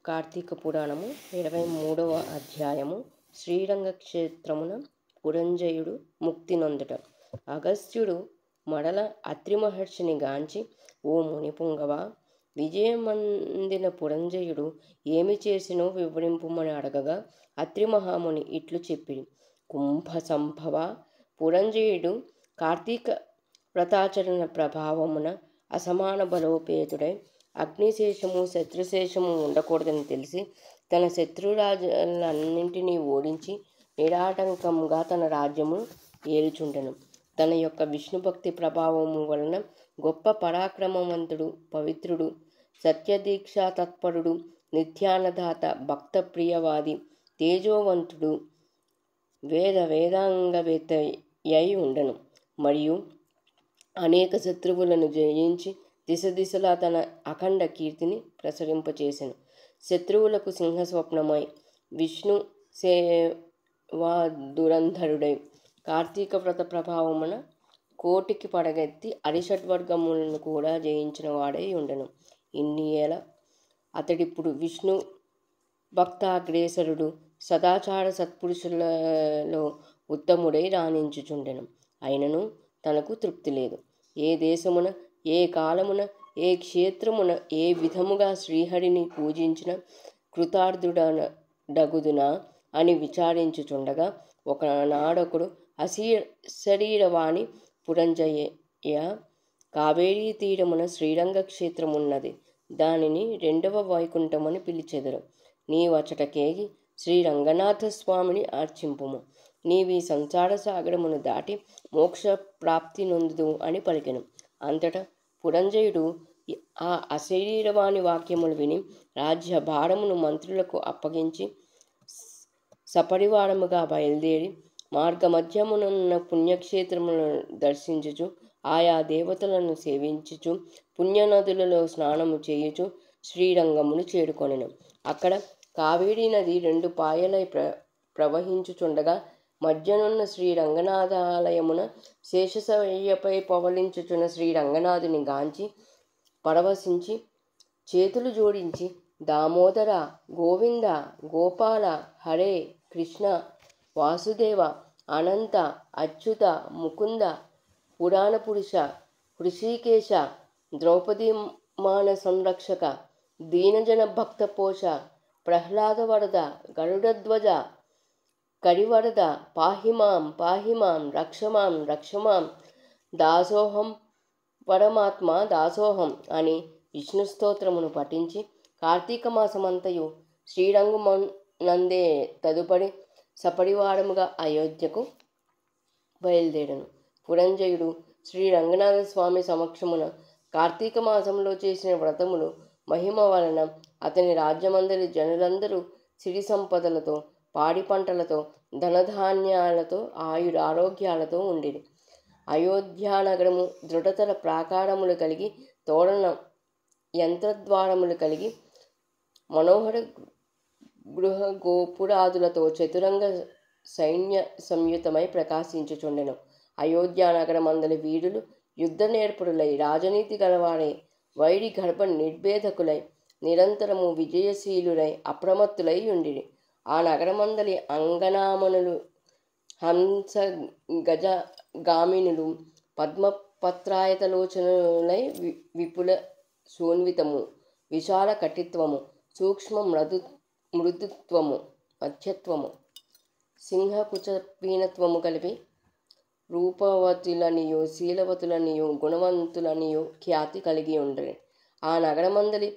కార్తీక పురాణము 23వ అధ్యాయము శ్రీరంగ క్షేత్రమున పురంజయుడు ముక్తి నొందుట. అగస్త్యుడు మడల అత్రి మహర్షిని గాంచి, ఓ మునిపుంగవ, విజయమందిన పురంజయుడు ఏమి చేసినో వివరింపుమని అడగగా అత్రి మహాముని ఇట్లు చెప్పిరి. కుంభ సంభవ, పురంజయుడు కార్తీక వ్రతాచరణ ప్రభావమున అసమాన బలోపేతుడై అగ్నిశేషము శత్రుశేషము ఉండకూడదని తెలిసి తన శత్రురాజులన్నింటినీ ఓడించి నిరాటంకంగా తన రాజ్యము ఏలుచుండెను. తన యొక్క విష్ణుభక్తి ప్రభావము వలన గొప్ప పరాక్రమవంతుడు, పవిత్రుడు, సత్యదీక్షా తత్పరుడు, నిత్యానదాత, భక్త ప్రియవాది, తేజోవంతుడు, వేదాంగవేత్తయై ఉండెను. మరియు అనేక శత్రువులను జయించి దిశలా తన అఖండ కీర్తిని ప్రసరింపచేసెను. శత్రువులకు సింహస్వప్నమై విష్ణు సేవాదురంధరుడై కార్తీక వ్రత ప్రభావమున కోటికి పడగెత్తి అరిషడ్వర్గములను కూడా జయించిన వాడై ఉండెను. ఇన్ని ఏళ అతడిప్పుడు విష్ణు భక్తాగ్రేసరుడు, సదాచార సత్పురుషులలో ఉత్తముడై రాణించుచుండెను. అయినను తనకు తృప్తి లేదు. ఏ దేశమున, ఏ కాలమున, ఏ క్షేత్రమున ఏ విధముగా శ్రీహరిని పూజించిన కృతార్థుడగుదునా అని విచారించుచుండగా ఒకనాడొకడు అశరీరవాణి, పురంజయ, కావేరీ తీరమున శ్రీరంగ క్షేత్రమున్నది. దానిని 2వ వైకుంఠమని పిలిచెదరు. నీవచటకేగి శ్రీరంగనాథ స్వామిని అర్చింపుము. నీవీ సంసార సాగరమును దాటి మోక్ష ప్రాప్తి నొందుదు అని పలికెను. అంతటా పురంజయుడు ఆ అశరీరవాణి వాక్యములు విని రాజ్య భారమును మంత్రులకు అప్పగించి సపరివారముగా బయలుదేరి మార్గమధ్యమునున్న పుణ్యక్షేత్రములను దర్శించుచు, ఆయా దేవతలను సేవించుచు, పుణ్యనదులలో స్నానము చేయుచు శ్రీరంగమును చేరుకొనెను. అక్కడ కావేరీ నది 2 పాయలై ప్రవహించుచుండగా మధ్యనున్న శ్రీరంగనాథాలయమున శేషశయ్యపై పవలించుచున్న శ్రీరంగనాథుని గాంచి పరవశించి చేతులు జోడించి, దామోదర, గోవింద, గోపాల, హరే కృష్ణ, వాసుదేవ, అనంత, అచ్యుత, ముకుంద, పురాణ పురుష, హృషికేశ, ద్రౌపదీమాన సంరక్షక, దీనజన భక్త పోష, ప్రహ్లాద వరద, గరుడధ్వజ, కరివరద, పాహిమాం పాహిమాం, రక్షమాం రక్షమాం, దాసోహం పరమాత్మ దాసోహం అని విష్ణు స్తోత్రమును పఠించి కార్తీక మాసమంతయు శ్రీరంగమునందే తదుపరి సపరివారముగా అయోధ్యకు బయలుదేరను. పురంజయుడు శ్రీరంగనాథ స్వామి సమక్షమున కార్తీక మాసంలో చేసిన వ్రతములు మహిమ వలన అతని రాజ్యమందరి జనులందరూ సిరి సంపదలతో, పాడి పంటలతో, ధనధాన్యాలతో, ఆయురారోగ్యాలతో ఉండిరి. అయోధ్యానగరము దృఢతర ప్రాకారములు కలిగి, తోరణ యంత్రద్వారములు కలిగి, మనోహర గృహ గోపురాదులతో చతురంగ సైన్య సంయుతమై ప్రకాశించుచుండెను. అయోధ్యానగరమందలి వీరులు యుద్ధ నేర్పరులై, రాజనీతి గలవారై, వైరి గర్భ నిర్భేదకులై, నిరంతరము విజయశీలులై, అప్రమత్తులై ఉండిరి. ఆ నగరమందలి అంగనామనులు, హంస గజ గామినులు, పద్మపత్రాయతలోచనులై, విపుల శోణితము, విశాల కటిత్వము, సూక్ష్మ మృదుత్వము, మధ్యత్వము, సింహకుచ పీనత్వము కలిపి రూపవతులనియు, శీలవతులనియు, గుణవంతులనియు ఖ్యాతి కలిగి ఉండరు. ఆ నగరమందలి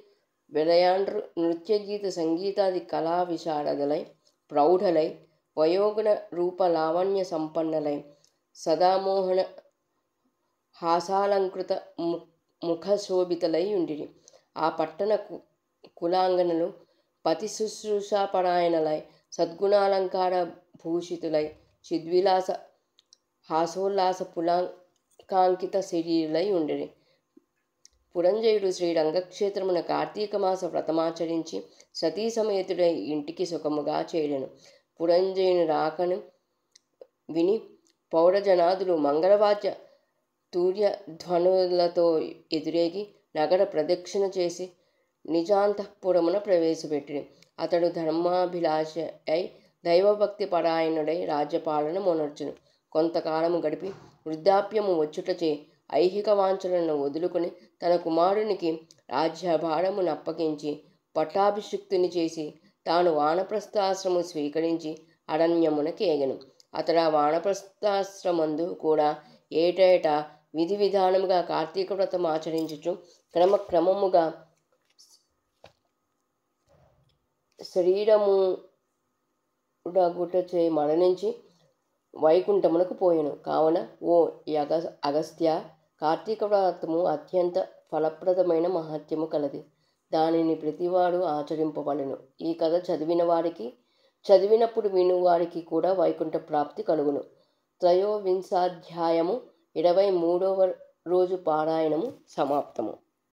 వెలయాండ్రు నృత్యగీత సంగీతాది కళా విశారదులై, ప్రౌఢలై, వయోగుణ రూప లావణ్య సంపన్నలై, సదామోహన హాసాలంకృత ముఖశోభితలై ఉండిరి. ఆ పట్టణ కులాంగనలు పతి శుశ్రూషాపరాయణలై, సద్గుణాలంకార భూషితులై, చిద్విలాస హాసోల్లాస పులకాంకిత శరీరులై ఉండిరి. పురంజయుడు శ్రీరంగక్షేత్రమున కార్తీక మాస వ్రతమాచరించి సతీ సమేతుడై ఇంటికి సుఖముగా చేరెను. పురంజయుని రాకను విని పౌరజనాదులు మంగళవాద్య తూర్య ధ్వనులతో ఎదురేగి నగర ప్రదక్షిణ చేసి నిజాంతఃపురమున ప్రవేశపెట్టిరి. అతడు ధర్మాభిలాష అయి దైవభక్తి పరాయణుడై రాజ్యపాలన మొనర్చును. కొంతకాలము గడిపి వృద్ధాప్యము వచ్చుటచే ఐహిక వాంఛలను వదులుకొని తన కుమారునికి రాజ్యభారమును అప్పగించి పట్టాభిషిక్తుని చేసి తాను వానప్రస్థాశ్రము స్వీకరించి అరణ్యమునకేగెను. అతడు ఆ వానప్రస్థాశ్రమందు కూడా ఏటేటా విధి విధానముగా కార్తీక వ్రతం ఆచరించుచు క్రమక్రమముగా శరీరముడగుటచే మరణించి వైకుంఠమునకు పోయెను. కావున ఓ అగస్త్య, కార్తీక వ్రతము అత్యంత ఫలప్రదమైన మహత్యము కలది. దానిని ప్రతివాడు ఆచరింపవలెను. ఈ కథ చదివిన వారికి, చదివినప్పుడు వినువారికి కూడా వైకుంఠ ప్రాప్తి కలుగును. త్రయోవింశాధ్యాయము 23వ రోజు పారాయణము సమాప్తము.